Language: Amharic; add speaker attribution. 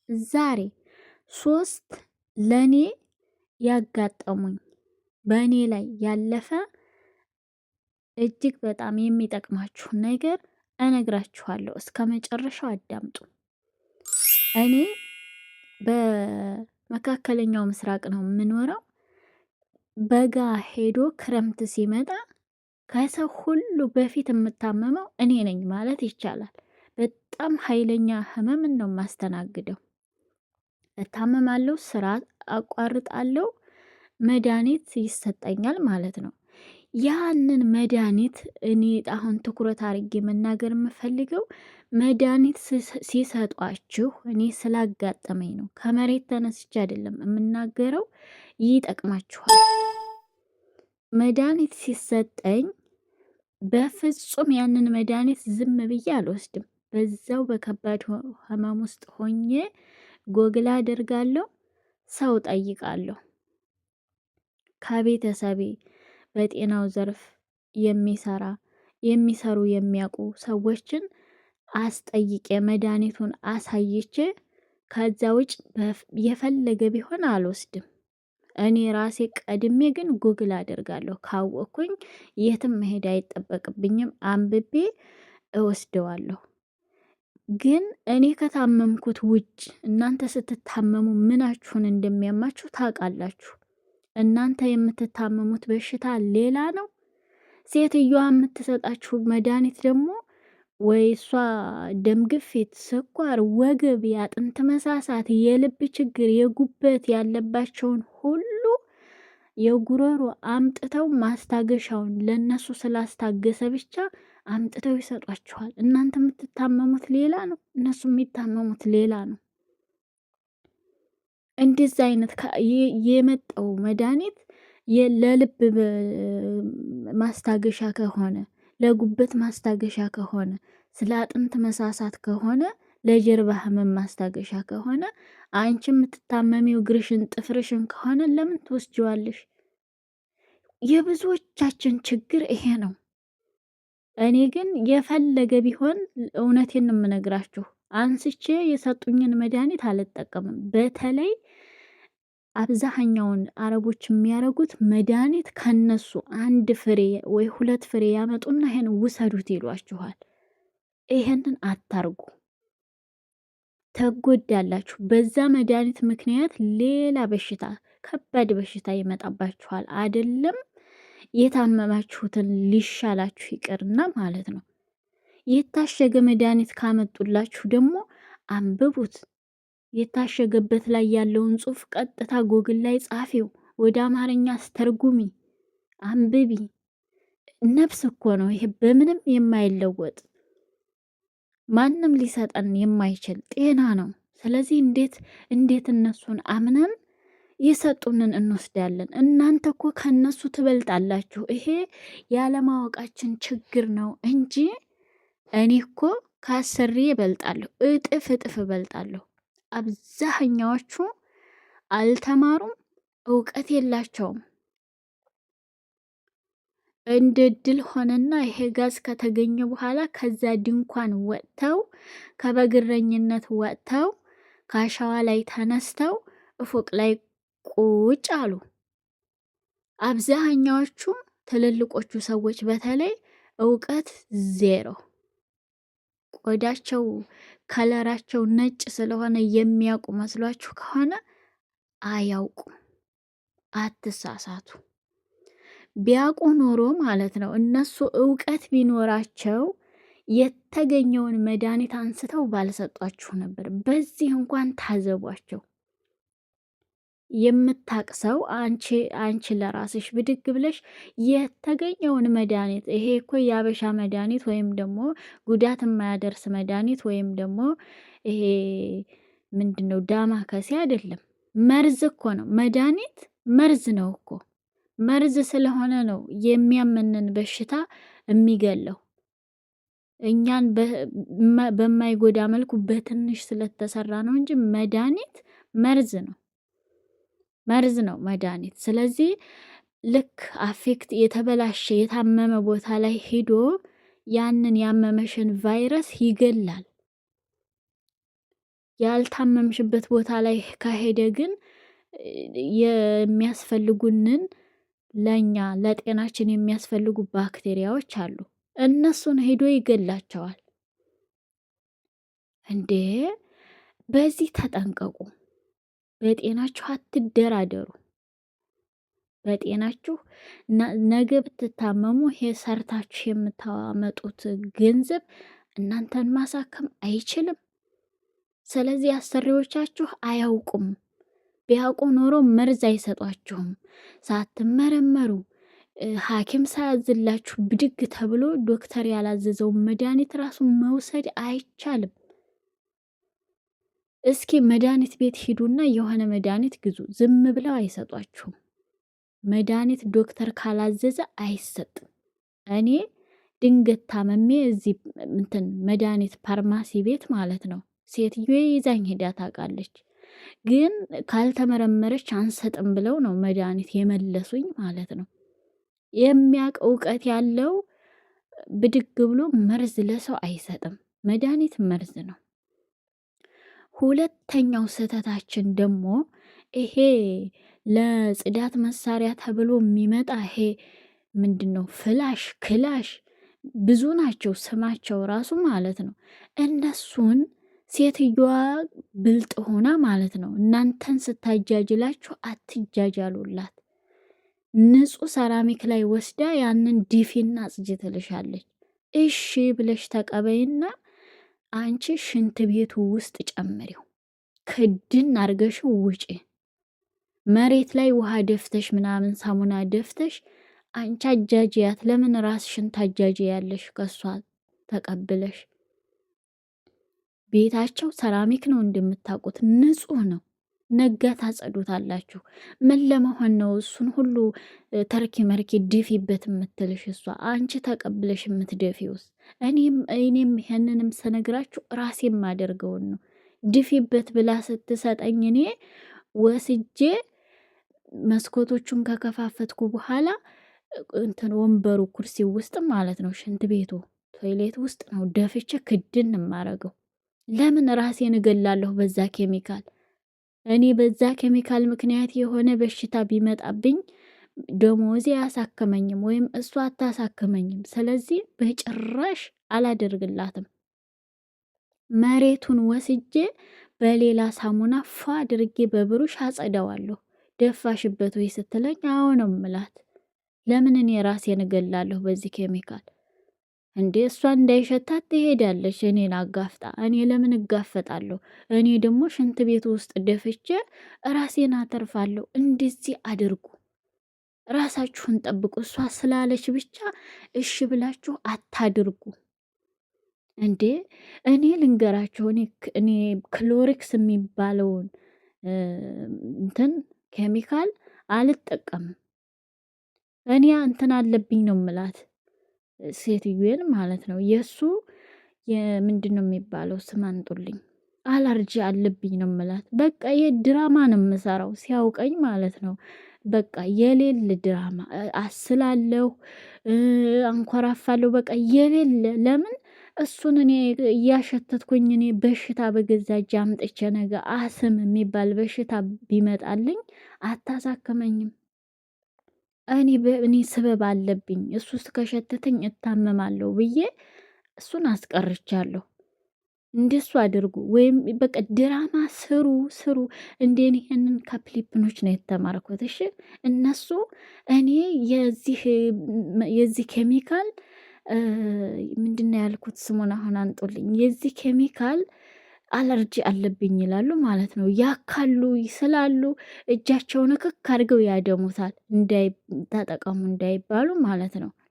Speaker 1: ዛሬ 3 ለኔ ያጋጠሙኝ በእኔ ላይ ያለፈ እጅግ በጣም የሚጠቅማችሁ ነገር እነግራችኋለሁ። እስከ መጨረሻው አዳምጡ። እኔ በመካከለኛው ምስራቅ ነው የምኖረው። በጋ ሄዶ ክረምት ሲመጣ ከሰው ሁሉ በፊት የምታመመው እኔ ነኝ ማለት ይቻላል። በጣም ኃይለኛ ህመምን ነው የማስተናግደው። እታመማለሁ፣ ስራ አቋርጣለሁ፣ መድኃኒት ይሰጠኛል ማለት ነው። ያንን መድኃኒት እኔ አሁን ትኩረት አድርጌ መናገር የምፈልገው መድኃኒት ሲሰጧችሁ እኔ ስላጋጠመኝ ነው። ከመሬት ተነስቼ አይደለም የምናገረው፣ ይጠቅማችኋል። መድኃኒት ሲሰጠኝ በፍጹም ያንን መድኃኒት ዝም ብዬ አልወስድም። በዛው በከባድ ህመም ውስጥ ሆኜ ጎግል አደርጋለሁ፣ ሰው ጠይቃለሁ። ከቤተሰቤ በጤናው ዘርፍ የሚሰሩ የሚያውቁ ሰዎችን አስጠይቄ መድኃኒቱን አሳይቼ ከዛ ውጭ የፈለገ ቢሆን አልወስድም። እኔ ራሴ ቀድሜ ግን ጉግል አደርጋለሁ። ካወቅኩኝ የትም መሄድ አይጠበቅብኝም፣ አንብቤ እወስደዋለሁ። ግን እኔ ከታመምኩት ውጭ እናንተ ስትታመሙ ምናችሁን እንደሚያማችሁ ታውቃላችሁ። እናንተ የምትታመሙት በሽታ ሌላ ነው። ሴትዮዋ የምትሰጣችሁ መድኃኒት ደግሞ ወይ እሷ ደም ግፊት፣ ስኳር፣ ወገብ፣ የአጥንት መሳሳት፣ የልብ ችግር፣ የጉበት ያለባቸውን ሁሉ የጉሮሮ አምጥተው ማስታገሻውን ለነሱ ስላስታገሰ ብቻ አምጥተው ይሰጧችኋል። እናንተ የምትታመሙት ሌላ ነው፣ እነሱ የሚታመሙት ሌላ ነው። እንደዚህ አይነት የመጣው መድኃኒት ለልብ ማስታገሻ ከሆነ፣ ለጉበት ማስታገሻ ከሆነ፣ ስለ አጥንት መሳሳት ከሆነ፣ ለጀርባ ህመም ማስታገሻ ከሆነ፣ አንቺ የምትታመሚው እግርሽን ጥፍርሽን ከሆነ ለምን ትወስጂዋለሽ? የብዙዎቻችን ችግር ይሄ ነው። እኔ ግን የፈለገ ቢሆን እውነቴን ነው የምነግራችሁ፣ አንስቼ የሰጡኝን መድኃኒት አልጠቀምም። በተለይ አብዛኛውን አረቦች የሚያደርጉት መድኃኒት ከነሱ 1 ፍሬ ወይ 2 ፍሬ ያመጡና ይሄን ውሰዱት ይሏችኋል። ይሄንን አታርጉ፣ ተጎዳላችሁ። በዛ መድኃኒት ምክንያት ሌላ በሽታ፣ ከባድ በሽታ ይመጣባችኋል። አይደለም የታመማችሁትን ሊሻላችሁ ይቅርና ማለት ነው። የታሸገ መድኃኒት ካመጡላችሁ ደግሞ አንብቡት። የታሸገበት ላይ ያለውን ጽሑፍ ቀጥታ ጎግል ላይ ጻፊው፣ ወደ አማርኛ አስተርጉሚ፣ አንብቢ። ነፍስ እኮ ነው ይሄ፣ በምንም የማይለወጥ ማንም ሊሰጠን የማይችል ጤና ነው። ስለዚህ እንዴት እነሱን አምነን የሰጡንን እንወስዳለን? እናንተ እኮ ከነሱ ትበልጣላችሁ። ይሄ ያለማወቃችን ችግር ነው እንጂ እኔ እኮ ከአሰሪ እበልጣለሁ፣ እጥፍ እበልጣለሁ። አብዛኛዎቹ አልተማሩም፣ እውቀት የላቸውም። እንደ ድል ሆነና ይሄ ጋዝ ከተገኘ በኋላ ከዛ ድንኳን ወጥተው ከበግረኝነት ወጥተው ከአሸዋ ላይ ተነስተው ፎቅ ላይ ቁጭ አሉ። አብዛኛዎቹ ትልልቆቹ ሰዎች በተለይ እውቀት ዜሮ። ቆዳቸው ከለራቸው ነጭ ስለሆነ የሚያውቁ መስሏችሁ ከሆነ አያውቁም። አትሳሳቱ። ቢያውቁ ኖሮ ማለት ነው እነሱ እውቀት ቢኖራቸው የተገኘውን መድኃኒት አንስተው ባልሰጧችሁ ነበር። በዚህ እንኳን ታዘቧቸው። የምታቅሰው አንቺ ለራስሽ ብድግ ብለሽ የተገኘውን መድኃኒት፣ ይሄ እኮ የአበሻ መድኃኒት ወይም ደግሞ ጉዳት የማያደርስ መድኃኒት ወይም ደግሞ ይሄ ምንድነው ዳማ ከሴ አይደለም፣ መርዝ እኮ ነው። መድኃኒት መርዝ ነው እኮ። መርዝ ስለሆነ ነው የሚያመንን በሽታ የሚገለው። እኛን በማይጎዳ መልኩ በትንሽ ስለተሰራ ነው እንጂ መድኃኒት መርዝ ነው። መርዝ ነው መድኃኒት። ስለዚህ ልክ አፌክት የተበላሸ የታመመ ቦታ ላይ ሄዶ ያንን ያመመሽን ቫይረስ ይገላል። ያልታመምሽበት ቦታ ላይ ከሄደ ግን የሚያስፈልጉንን ለኛ ለጤናችን የሚያስፈልጉ ባክቴሪያዎች አሉ። እነሱን ሄዶ ይገላቸዋል። እንዴ! በዚህ ተጠንቀቁ። በጤናችሁ አትደራደሩ። በጤናችሁ ነገ ብትታመሙ ይሄ ሰርታችሁ የምታመጡት ገንዘብ እናንተን ማሳከም አይችልም። ስለዚህ አሰሪዎቻችሁ አያውቁም። ቢያውቁ ኖሮ መርዝ አይሰጧችሁም። ሳትመረመሩ ሐኪም ሳያዝላችሁ ብድግ ተብሎ ዶክተር ያላዘዘውን መድኃኒት ራሱ መውሰድ አይቻልም። እስኪ መድኃኒት ቤት ሂዱና የሆነ መድኃኒት ግዙ። ዝም ብለው አይሰጧችሁም። መድኃኒት ዶክተር ካላዘዘ አይሰጥም። እኔ ድንገት ታመሜ እዚህ መድኃኒት ፋርማሲ ቤት ማለት ነው ሴትዮ ይዛኝ ሄዳ ታውቃለች። ግን ካልተመረመረች አንሰጥም ብለው ነው መድኃኒት የመለሱኝ ማለት ነው። የሚያውቅ እውቀት ያለው ብድግ ብሎ መርዝ ለሰው አይሰጥም። መድኃኒት መርዝ ነው። ሁለተኛው ስህተታችን ደግሞ ይሄ ለጽዳት መሳሪያ ተብሎ የሚመጣ ይሄ ምንድን ነው ፍላሽ፣ ክላሽ ብዙ ናቸው ስማቸው ራሱ ማለት ነው። እነሱን ሴትዮዋ ብልጥ ሆና ማለት ነው እናንተን ስታጃጅላችሁ አትጃጃሉላት። ንጹህ ሰራሚክ ላይ ወስዳ ያንን ዲፊና ጽጅ ትልሻለች። እሺ ብለሽ ተቀበይና አንቺ ሽንት ቤቱ ውስጥ ጨምሪው፣ ክድን አርገሽው ውጪ። መሬት ላይ ውሃ ደፍተሽ ምናምን ሳሙና ደፍተሽ አንቺ አጃጅያት። ለምን ራስሽን ታጃጅያለሽ? ከሷ ተቀብለሽ ቤታቸው ሰራሚክ ነው እንደምታውቁት፣ ንጹህ ነው። ነጋ ታጸዱታላችሁ። ምን ለመሆን ነው እሱን ሁሉ ተርኪ መርኪ ድፊበት የምትልሽ እሷ? አንቺ ተቀብለሽ የምትደፊ ውስጥ እኔም ይሄንንም ስነግራችሁ ራሴ የማደርገውን ነው። ድፊበት ብላ ስትሰጠኝ እኔ ወስጄ መስኮቶቹን ከከፋፈትኩ በኋላ ወንበሩ ኩርሲ ውስጥ ማለት ነው ሽንት ቤቱ ቶይሌት ውስጥ ነው ደፍቼ ክድን የማረገው። ለምን ራሴን እገላለሁ በዛ ኬሚካል? እኔ በዛ ኬሚካል ምክንያት የሆነ በሽታ ቢመጣብኝ ደሞዜ አያሳክመኝም ወይም እሷ አታሳክመኝም። ስለዚህ በጭራሽ አላደርግላትም። መሬቱን ወስጄ በሌላ ሳሙና ፏ አድርጌ በብሩሽ አጸዳዋለሁ። ደፋሽበት ወይ ስትለኝ አዎ ነው ምላት። ለምን እኔ ራሴን እገላለሁ በዚህ ኬሚካል? እንዴ እሷ እንዳይሸታት ትሄዳለች እኔን አጋፍጣ። እኔ ለምን እጋፈጣለሁ? እኔ ደግሞ ሽንት ቤት ውስጥ ደፍቼ ራሴን አተርፋለሁ። እንደዚህ አድርጉ፣ ራሳችሁን ጠብቁ። እሷ ስላለች ብቻ እሺ ብላችሁ አታድርጉ። እንዴ እኔ ልንገራችሁ፣ እኔ ክሎሪክስ የሚባለውን ኬሚካል አልጠቀምም። እኔ አለብኝ ነው ምላት ሴትዮን ማለት ነው። የእሱ ምንድን ነው የሚባለው ስም አንጡልኝ፣ አለርጂ አለብኝ ነው ምላት። በቃ የድራማ ነው የምሰራው ሲያውቀኝ ማለት ነው። በቃ የሌለ ድራማ አስላለሁ፣ አንኮራፋለሁ። በቃ የሌለ ለምን እሱን እኔ እያሸተትኩኝ እኔ በሽታ በገዛ እጄ አምጥቼ ነገ አስም የሚባል በሽታ ቢመጣልኝ አታሳክመኝም። እኔ ስበብ አለብኝ እሱ እስከሸተተኝ እታመማለሁ ብዬ እሱን አስቀርቻለሁ። እንደሱ አድርጉ። ወይም በቃ ድራማ ስሩ። እንዴን ይሄንን ከፕሊፕኖች ነው የተማርኩት። እሺ እነሱ እኔ የዚህ ኬሚካል ምንድነው ያልኩት ስሙን አሁን አንጦልኝ። የዚህ ኬሚካል አለርጂ አለብኝ ይላሉ ማለት ነው። ያካሉ ይስላሉ፣ እጃቸውን እክክ አድርገው ያደሙታል፣ ተጠቀሙ እንዳይባሉ ማለት ነው።